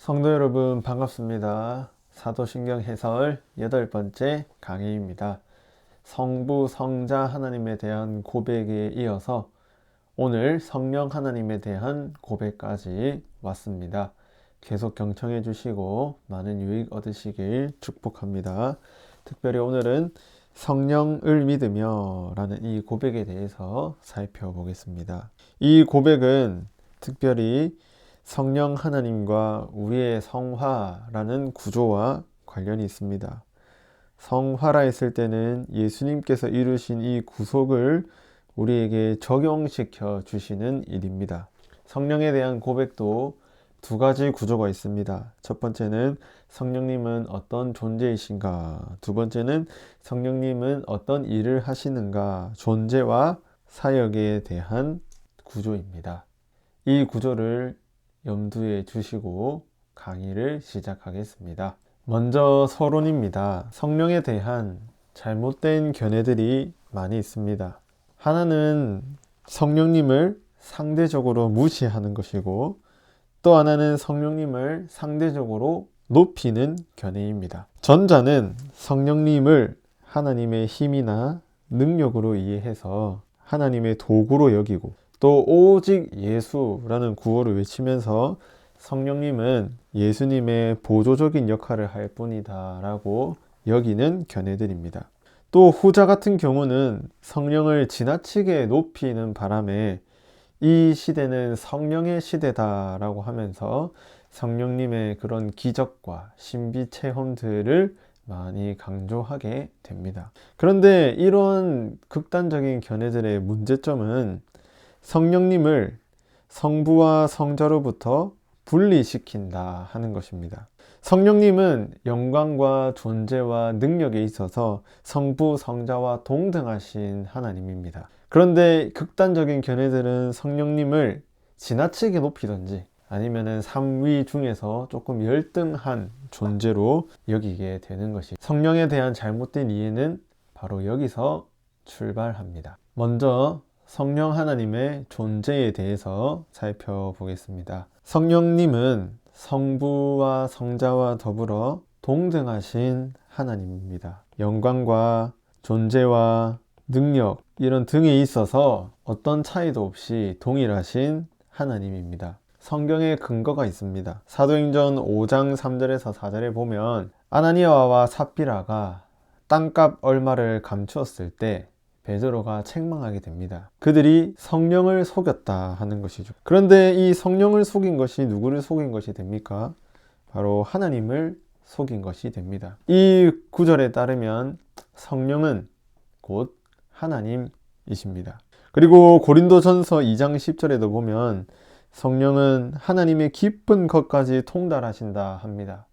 성도 여러분 반갑습니다. 사도신경 해설 8번째 강의입니다. 성부, 성자 하나님에 대한 고백에 이어서 오늘 성령 하나님에 대한 고백까지 왔습니다. 계속 경청해 주시고 많은 유익 얻으시길 축복합니다. 특별히 오늘은 성령을 믿으며 라는 이 고백에 대해서 살펴보겠습니다. 이 고백은 특별히 성령 하나님과 우리의 성화라는 구조와 관련이 있습니다. 성화라 했을 때는 예수님께서 이루신 이 구속을 우리에게 적용시켜 주시는 일입니다. 성령에 대한 고백도 두 가지 구조가 있습니다. 첫 번째는 성령님은 어떤 존재이신가? 두 번째는 성령님은 어떤 일을 하시는가? 존재와 사역에 대한 구조입니다. 이 구조를 염두에 두시고 강의를 시작하겠습니다. 먼저 서론입니다. 성령에 대한 잘못된 견해들이 많이 있습니다. 하나는 성령님을 상대적으로 무시하는 것이고, 또 하나는 성령님을 상대적으로 높이는 견해입니다. 전자는 성령님을 하나님의 힘이나 능력으로 이해해서 하나님의 도구로 여기고, 또 오직 예수라는 구호를 외치면서 성령님은 예수님의 보조적인 역할을 할 뿐이다 라고 여기는 견해들입니다. 또 후자 같은 경우는 성령을 지나치게 높이는 바람에 이 시대는 성령의 시대다 라고 하면서 성령님의 그런 기적과 신비 체험들을 많이 강조하게 됩니다. 그런데 이런 극단적인 견해들의 문제점은 성령님을 성부와 성자로부터 분리시킨다 하는 것입니다. 성령님은 영광과 존재와 능력에 있어서 성부, 성자와 동등하신 하나님입니다. 그런데 극단적인 견해들은 성령님을 지나치게 높이든지 아니면은 삼위 중에서 조금 열등한 존재로 여기게 되는 것이, 성령에 대한 잘못된 이해는 바로 여기서 출발합니다. 먼저 성령 하나님의 존재에 대해서 살펴보겠습니다. 성령님은 성부와 성자와 더불어 동등하신 하나님입니다. 영광과 존재와 능력 이런 등에 있어서 어떤 차이도 없이 동일하신 하나님입니다. 성경에 근거가 있습니다. 사도행전 5장 3절에서 4절에 보면 아나니아와 삽비라가 땅값 얼마를 감추었을 때 베드로가 책망하게 됩니다. 그들이 성령을 속였다 하는 것이죠. 그런데 이 성령을 속인 것이 누구를 속인 것이 됩니까? 바로 하나님을 속인 것이 됩니다. 이 구절에 따르면 성령은 곧 하나님이십니다. 그리고 고린도전서 2장 10절에도 보면 성령은 하나님의 깊은 것까지 통달하신다 합니다.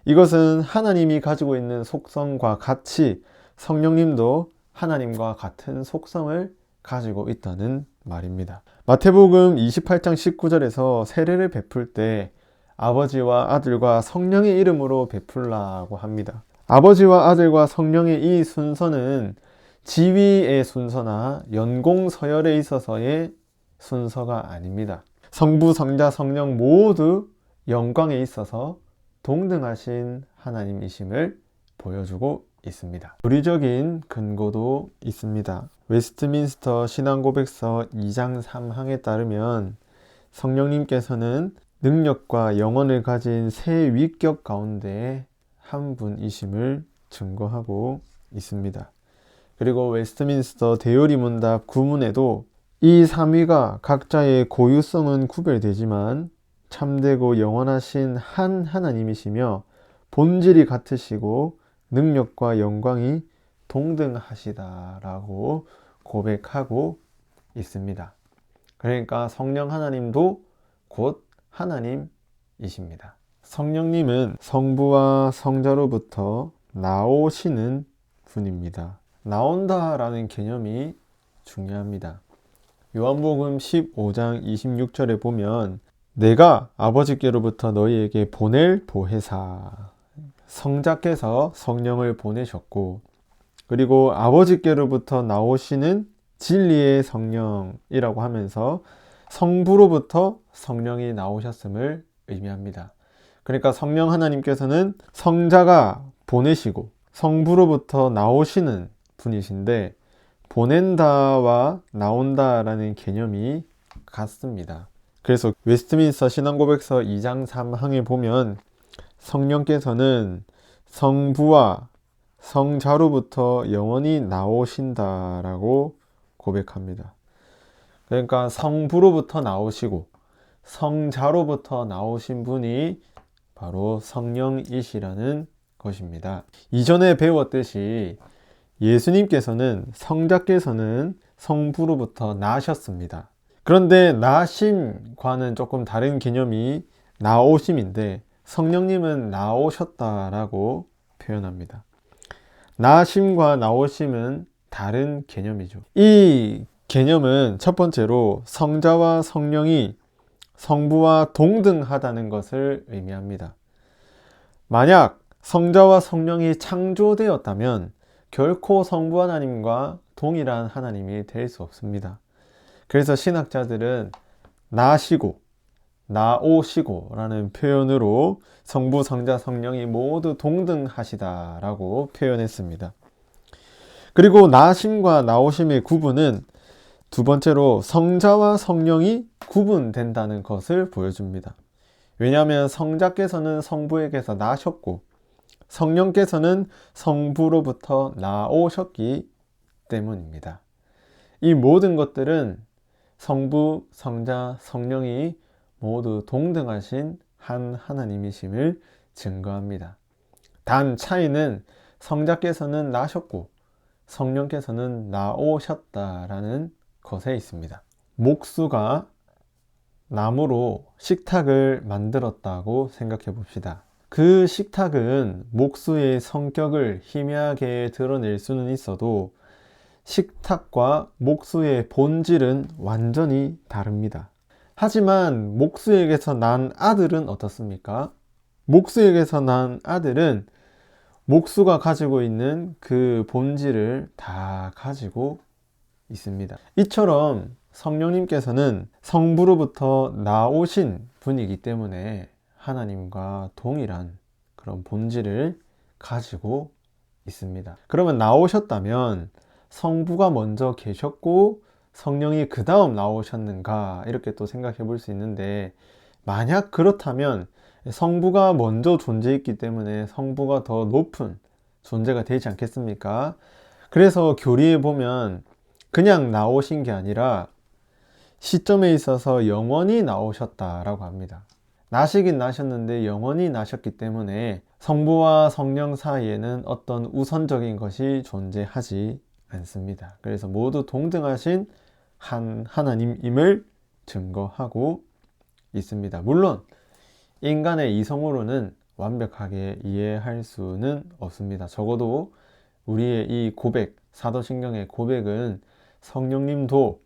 이것은 하나님이 가지고 있는 속성과 같이 성령님도 하나님과 같은 속성을 가지고 있다는 말입니다. 마태복음 28장 19절에서 세례를 베풀 때 아버지와 아들과 성령의 이름으로 베풀라고 합니다. 아버지와 아들과 성령의 이 순서는 지위의 순서나 연공 서열에 있어서의 순서가 아닙니다. 성부, 성자, 성령 모두 영광에 있어서 동등하신 하나님이심을 보여주고 있습니다. 교리적인 근거도 있습니다. 웨스트민스터 신앙고백서 2장 3항에 따르면 성령님께서는 능력과 영혼을 가진 세 위격 가운데 한 분이심을 증거하고 있습니다. 그리고 웨스트민스터 대요리 문답 9문에도 이 삼위가 각자의 고유성은 구별되지만 참되고 영원하신 한 하나님이시며 본질이 같으시고 능력과 영광이 동등하시다라고 고백하고 있습니다. 그러니까 성령 하나님도 곧 하나님이십니다. 성령님은 성부와 성자로부터 나오시는 분입니다. 나온다라는 개념이 중요합니다. 요한복음 15장 26절에 보면 내가 아버지께로부터 너희에게 보낼 보혜사, 성자께서 성령을 보내셨고, 그리고 아버지께로부터 나오시는 진리의 성령이라고 하면서 성부로부터 성령이 나오셨음을 의미합니다. 그러니까 성령 하나님께서는 성자가 보내시고 성부로부터 나오시는 분이신데, 보낸다와 나온다라는 개념이 같습니다. 그래서 웨스트민스터 신앙고백서 2장 3항에 보면 성령께서는 성부와 성자로부터 영원히 나오신다라고 고백합니다. 그러니까 성부로부터 나오시고 성자로부터 나오신 분이 바로 성령이시라는 것입니다. 이전에 배웠듯이 예수님께서는, 성자께서는 성부로부터 나셨습니다. 그런데 나심과는 조금 다른 개념이 나오심인데, 성령님은 나오셨다라고 표현합니다. 나심과 나오심은 다른 개념이죠. 이 개념은 첫 번째로 성자와 성령이 성부와 동등하다는 것을 의미합니다. 만약 성자와 성령이 창조되었다면 결코 성부 하나님과 동일한 하나님이 될 수 없습니다. 그래서 신학자들은 나시고 나오시고 라는 표현으로 성부, 성자, 성령이 모두 동등하시다라고 표현했습니다. 그리고 나심과 나오심의 구분은 두 번째로 성자와 성령이 구분된다는 것을 보여줍니다. 왜냐하면 성자께서는 성부에게서 나셨고 성령께서는 성부로부터 나오셨기 때문입니다. 이 모든 것들은 성부, 성자, 성령이 모두 동등하신 한 하나님이심을 증거합니다. 단 차이는 성자께서는 나셨고 성령께서는 나오셨다라는 것에 있습니다. 목수가 나무로 식탁을 만들었다고 생각해 봅시다. 그 식탁은 목수의 성격을 희미하게 드러낼 수는 있어도 식탁과 목수의 본질은 완전히 다릅니다. 하지만 목수에게서 난 아들은 어떻습니까? 목수에게서 난 아들은 목수가 가지고 있는 그 본질을 다 가지고 있습니다. 이처럼 성령님께서는 성부로부터 나오신 분이기 때문에 하나님과 동일한 그런 본질을 가지고 있습니다. 그러면 나오셨다면 성부가 먼저 계셨고 성령이 그 다음 나오셨는가, 이렇게 또 생각해 볼 수 있는데, 만약 그렇다면 성부가 먼저 존재했기 때문에 성부가 더 높은 존재가 되지 않겠습니까? 그래서 교리에 보면 그냥 나오신 게 아니라 시점에 있어서 영원히 나오셨다라고 합니다. 나시긴 나셨는데 영원히 나셨기 때문에 성부와 성령 사이에는 어떤 우선적인 것이 존재하지 않습니다. 그래서 모두 동등하신 한 하나님임을 증거하고 있습니다. 물론 인간의 이성으로는 완벽하게 이해할 수는 없습니다. 적어도 우리의 이 고백, 사도신경의 고백은 성령님도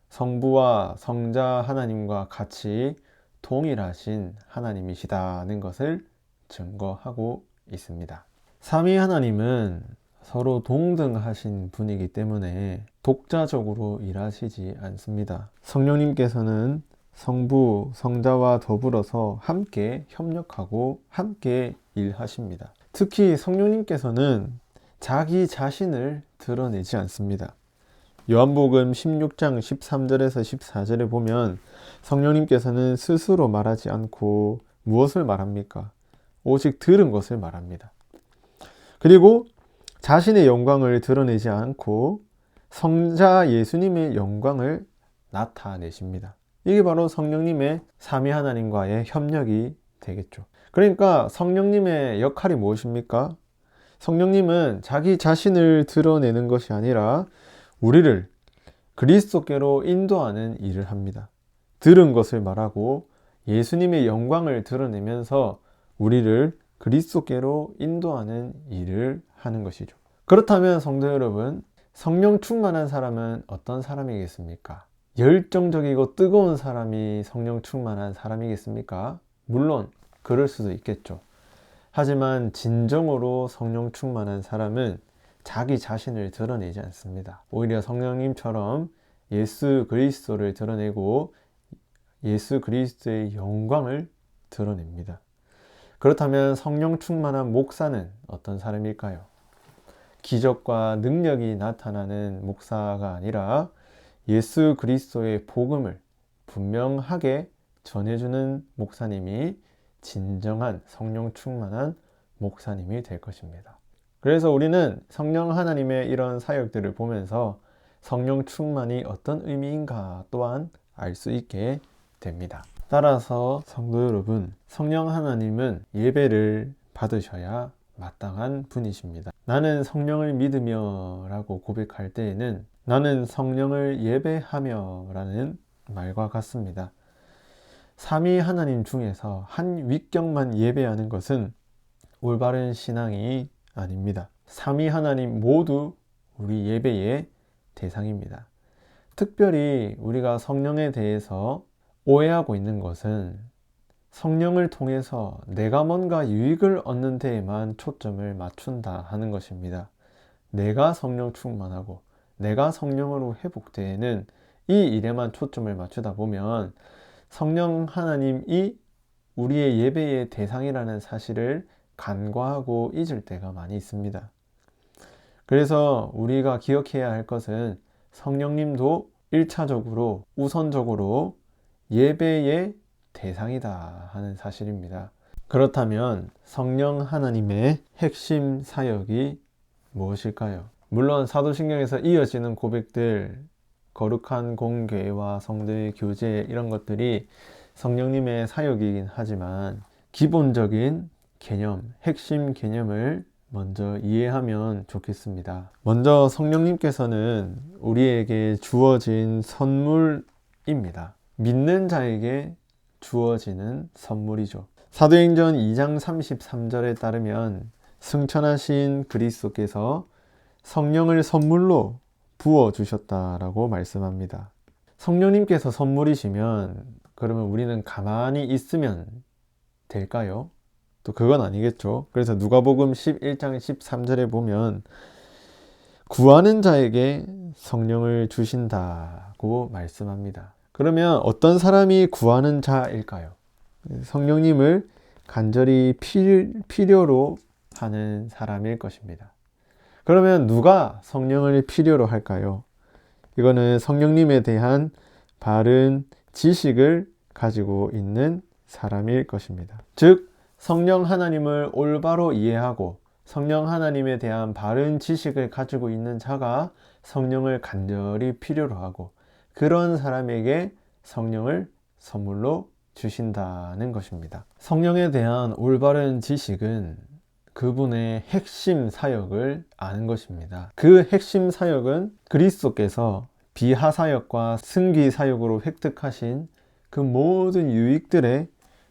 성부와 성자 하나님과 같이 동일하신 하나님이시다는 것을 증거하고 있습니다. 삼위 하나님은 서로 동등하신 분이기 때문에 독자적으로 일하시지 않습니다. 성령님께서는 성부, 성자와 더불어서 함께 협력하고 함께 일하십니다. 특히 성령님께서는 자기 자신을 드러내지 않습니다. 요한복음 16장 13절에서 14절에 보면 성령님께서는 스스로 말하지 않고 무엇을 말합니까? 오직 들은 것을 말합니다. 그리고 자신의 영광을 드러내지 않고 성자 예수님의 영광을 나타내십니다. 이게 바로 성령님의 삼위 하나님과의 협력이 되겠죠. 그러니까 성령님의 역할이 무엇입니까? 성령님은 자기 자신을 드러내는 것이 아니라 우리를 그리스도께로 인도하는 일을 합니다. 들은 것을 말하고 예수님의 영광을 드러내면서 우리를 그리스도께로 인도하는 일을 하는 것이죠. 그렇다면 성도 여러분, 성령 충만한 사람은 어떤 사람이겠습니까? 열정적이고 뜨거운 사람이 성령 충만한 사람이겠습니까? 물론 그럴 수도 있겠죠. 하지만 진정으로 성령 충만한 사람은 자기 자신을 드러내지 않습니다. 오히려 성령님처럼 예수 그리스도를 드러내고 예수 그리스도의 영광을 드러냅니다. 그렇다면 성령 충만한 목사는 어떤 사람일까요? 기적과 능력이 나타나는 목사가 아니라 예수 그리스도의 복음을 분명하게 전해주는 목사님이 진정한 성령 충만한 목사님이 될 것입니다. 그래서 우리는 성령 하나님의 이런 사역들을 보면서 성령 충만이 어떤 의미인가 또한 알 수 있게 됩니다. 따라서 성도 여러분, 성령 하나님은 예배를 받으셔야 마땅한 분이십니다. 나는 성령을 믿으며 라고 고백할 때에는 나는 성령을 예배하며 라는 말과 같습니다. 삼위 하나님 중에서 한 위격만 예배하는 것은 올바른 신앙이 아닙니다. 삼위 하나님 모두 우리 예배의 대상입니다. 특별히 우리가 성령에 대해서 오해하고 있는 것은 성령을 통해서 내가 뭔가 유익을 얻는 데에만 초점을 맞춘다 하는 것입니다. 내가 성령 충만하고 내가 성령으로 회복되는 이 일에만 초점을 맞추다 보면 성령 하나님이 우리의 예배의 대상이라는 사실을 간과하고 잊을 때가 많이 있습니다. 그래서 우리가 기억해야 할 것은 성령님도 1차적으로 우선적으로 예배의 대상이다 하는 사실입니다. 그렇다면 성령 하나님의 핵심 사역이 무엇일까요? 물론 사도신경에서 이어지는 고백들, 거룩한 공회와 성도의 교제 이런 것들이 성령님의 사역이긴 하지만 기본적인 개념, 핵심 개념을 먼저 이해하면 좋겠습니다. 먼저 성령님께서는 우리에게 주어진 선물입니다. 믿는 자에게 주어지는 선물이죠. 사도행전 2장 33절에 따르면 승천하신 그리스도께서 성령을 선물로 부어주셨다라고 말씀합니다. 성령님께서 선물이시면 그러면 우리는 가만히 있으면 될까요? 또 그건 아니겠죠. 그래서 누가복음 11장 13절에 보면 구하는 자에게 성령을 주신다고 말씀합니다. 그러면 어떤 사람이 구하는 자일까요? 성령님을 간절히 필요로 하는 사람일 것입니다. 그러면 누가 성령을 필요로 할까요? 이거는 성령님에 대한 바른 지식을 가지고 있는 사람일 것입니다. 즉 성령 하나님을 올바로 이해하고 성령 하나님에 대한 바른 지식을 가지고 있는 자가 성령을 간절히 필요로 하고 그런 사람에게 성령을 선물로 주신다는 것입니다. 성령에 대한 올바른 지식은 그분의 핵심 사역을 아는 것입니다. 그 핵심 사역은 그리스도께서 비하 사역과 승기 사역으로 획득하신 그 모든 유익들에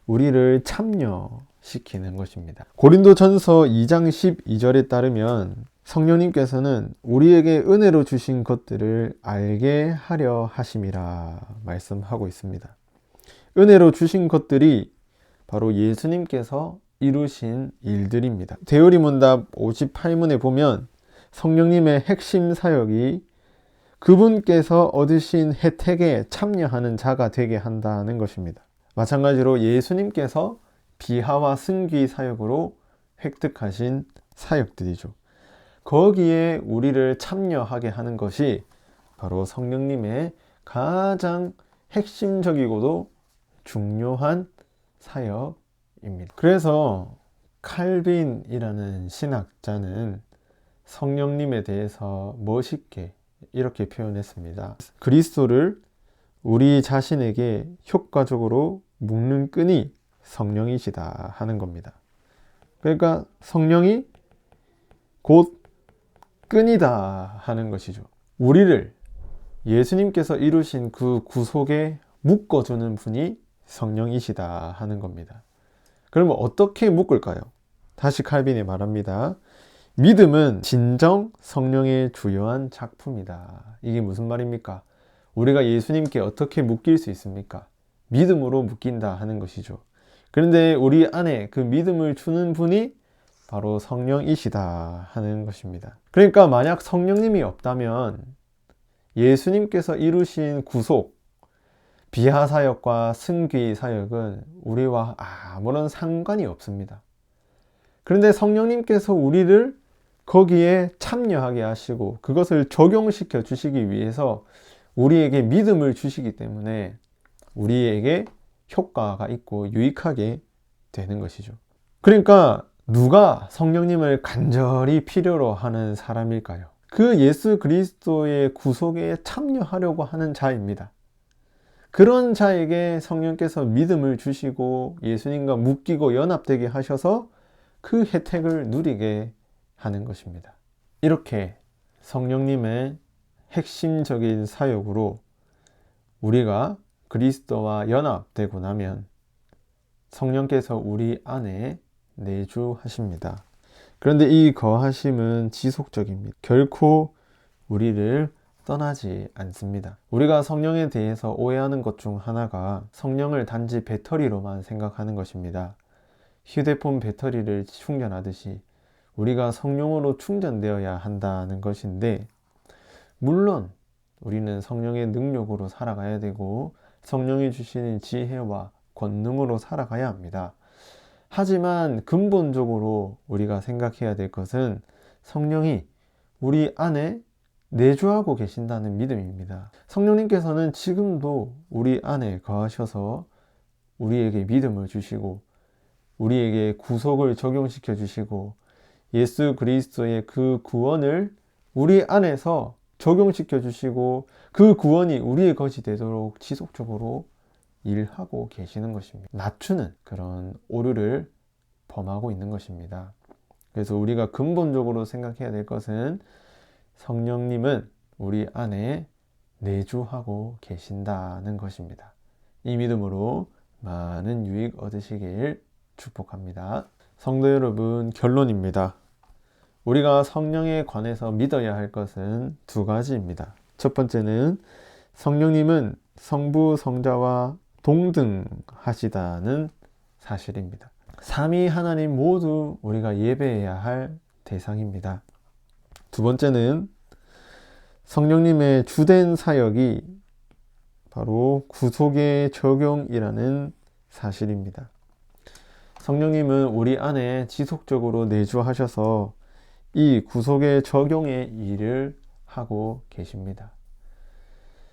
우리를 참여시키는 것입니다. 고린도전서 2장 12절에 따르면 성령님께서는 우리에게 은혜로 주신 것들을 알게 하려 하심이라 말씀하고 있습니다. 은혜로 주신 것들이 바로 예수님께서 이루신 일들입니다. 대요리문답 58문에 보면 성령님의 핵심 사역이 그분께서 얻으신 혜택에 참여하는 자가 되게 한다는 것입니다. 마찬가지로 예수님께서 비하와 승기 사역으로 획득하신 사역들이죠. 거기에 우리를 참여하게 하는 것이 바로 성령님의 가장 핵심적이고도 중요한 사역입니다. 그래서 칼빈이라는 신학자는 성령님에 대해서 멋있게 이렇게 표현했습니다. 그리스도를 우리 자신에게 효과적으로 묶는 끈이 성령이시다 하는 겁니다. 그러니까 성령이 곧 끈이다 하는 것이죠. 우리를 예수님께서 이루신 그 구속에 묶어주는 분이 성령이시다 하는 겁니다. 그러면 어떻게 묶을까요? 다시 칼빈이 말합니다. 믿음은 진정 성령의 주요한 작품이다. 이게 무슨 말입니까? 우리가 예수님께 어떻게 묶일 수 있습니까? 믿음으로 묶인다 하는 것이죠. 그런데 우리 안에 그 믿음을 주는 분이 바로 성령이시다 하는 것입니다. 그러니까 만약 성령님이 없다면 예수님께서 이루신 구속, 비하 사역과 승귀 사역은 우리와 아무런 상관이 없습니다. 그런데 성령님께서 우리를 거기에 참여하게 하시고 그것을 적용시켜 주시기 위해서 우리에게 믿음을 주시기 때문에 우리에게 효과가 있고 유익하게 되는 것이죠. 그러니까 누가 성령님을 간절히 필요로 하는 사람일까요? 그 예수 그리스도의 구속에 참여하려고 하는 자입니다. 그런 자에게 성령께서 믿음을 주시고 예수님과 묶이고 연합되게 하셔서 그 혜택을 누리게 하는 것입니다. 이렇게 성령님의 핵심적인 사역으로 우리가 그리스도와 연합되고 나면 성령께서 우리 안에 내주하십니다. 그런데 이 거하심은 지속적입니다. 결코 우리를 떠나지 않습니다. 우리가 성령에 대해서 오해하는 것 중 하나가 성령을 단지 배터리로만 생각하는 것입니다. 휴대폰 배터리를 충전하듯이 우리가 성령으로 충전되어야 한다는 것인데, 물론 우리는 성령의 능력으로 살아가야 되고 성령이 주시는 지혜와 권능으로 살아가야 합니다. 하지만 근본적으로 우리가 생각해야 될 것은 성령이 우리 안에 내주하고 계신다는 믿음입니다. 성령님께서는 지금도 우리 안에 거하셔서 우리에게 믿음을 주시고 우리에게 구속을 적용시켜 주시고 예수 그리스도의 그 구원을 우리 안에서 적용시켜 주시고 그 구원이 우리의 것이 되도록 지속적으로 일하고 계시는 것입니다. 낮추는 그런 오류를 범하고 있는 것입니다. 그래서 우리가 근본적으로 생각해야 될 것은 성령님은 우리 안에 내주하고 계신다는 것입니다. 이 믿음으로 많은 유익 얻으시길 축복합니다. 성도 여러분, 결론입니다. 우리가 성령에 관해서 믿어야 할 것은 두 가지입니다. 첫 번째는 성령님은 성부, 성자와 동등하시다는 사실입니다. 삼위 하나님 모두 우리가 예배해야 할 대상입니다. 두 번째는 성령님의 주된 사역이 바로 구속의 적용이라는 사실입니다. 성령님은 우리 안에 지속적으로 내주하셔서 이 구속의 적용의 일을 하고 계십니다.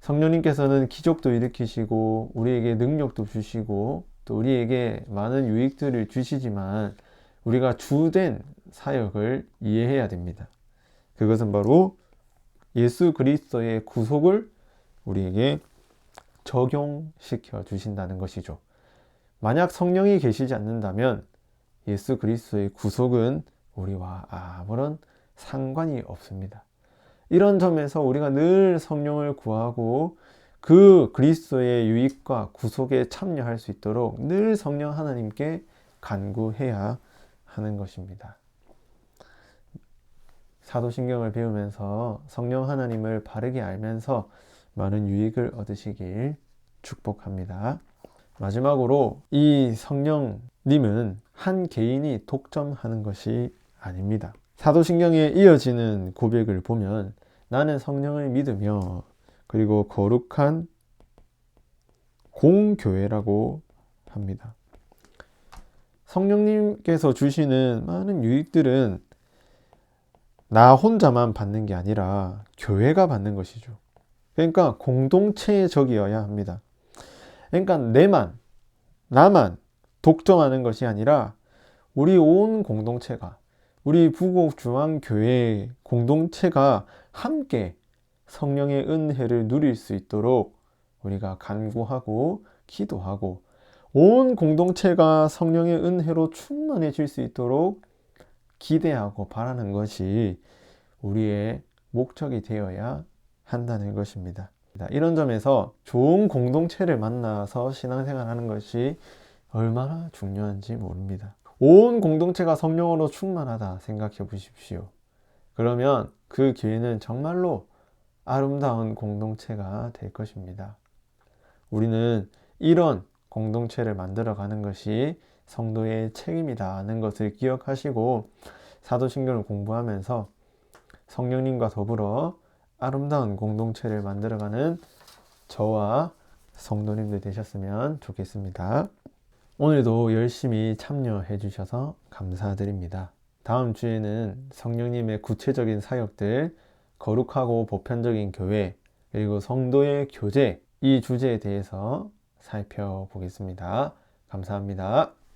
성령님께서는 기적도 일으키시고 우리에게 능력도 주시고 또 우리에게 많은 유익들을 주시지만 우리가 주된 사역을 이해해야 됩니다. 그것은 바로 예수 그리스도의 구속을 우리에게 적용시켜 주신다는 것이죠. 만약 성령이 계시지 않는다면 예수 그리스도의 구속은 우리와 아무런 상관이 없습니다. 이런 점에서 우리가 늘 성령을 구하고 그 그리스도의 유익과 구속에 참여할 수 있도록 늘 성령 하나님께 간구해야 하는 것입니다. 사도신경을 배우면서 성령 하나님을 바르게 알면서 많은 유익을 얻으시길 축복합니다. 마지막으로 이 성령님은 한 개인이 독점하는 것이 아닙니다. 사도신경에 이어지는 고백을 보면 나는 성령을 믿으며 그리고 거룩한 공교회라고 합니다. 성령님께서 주시는 많은 유익들은 나 혼자만 받는 게 아니라 교회가 받는 것이죠. 그러니까 공동체적이어야 합니다. 그러니까 나만 독점하는 것이 아니라 우리 온 공동체가, 우리 부곡중앙교회 공동체가 함께 성령의 은혜를 누릴 수 있도록 우리가 간구하고 기도하고 온 공동체가 성령의 은혜로 충만해질 수 있도록 기대하고 바라는 것이 우리의 목적이 되어야 한다는 것입니다. 이런 점에서 좋은 공동체를 만나서 신앙생활하는 것이 얼마나 중요한지 모릅니다. 온 공동체가 성령으로 충만하다 생각해 보십시오. 그러면 그 교회는 정말로 아름다운 공동체가 될 것입니다. 우리는 이런 공동체를 만들어가는 것이 성도의 책임이다는 것을 기억하시고 사도신경을 공부하면서 성령님과 더불어 아름다운 공동체를 만들어가는 저와 성도님들 되셨으면 좋겠습니다. 오늘도 열심히 참여해 주셔서 감사드립니다. 다음 주에는 성령님의 구체적인 사역들, 거룩하고 보편적인 교회, 그리고 성도의 교제, 이 주제에 대해서 살펴보겠습니다. 감사합니다.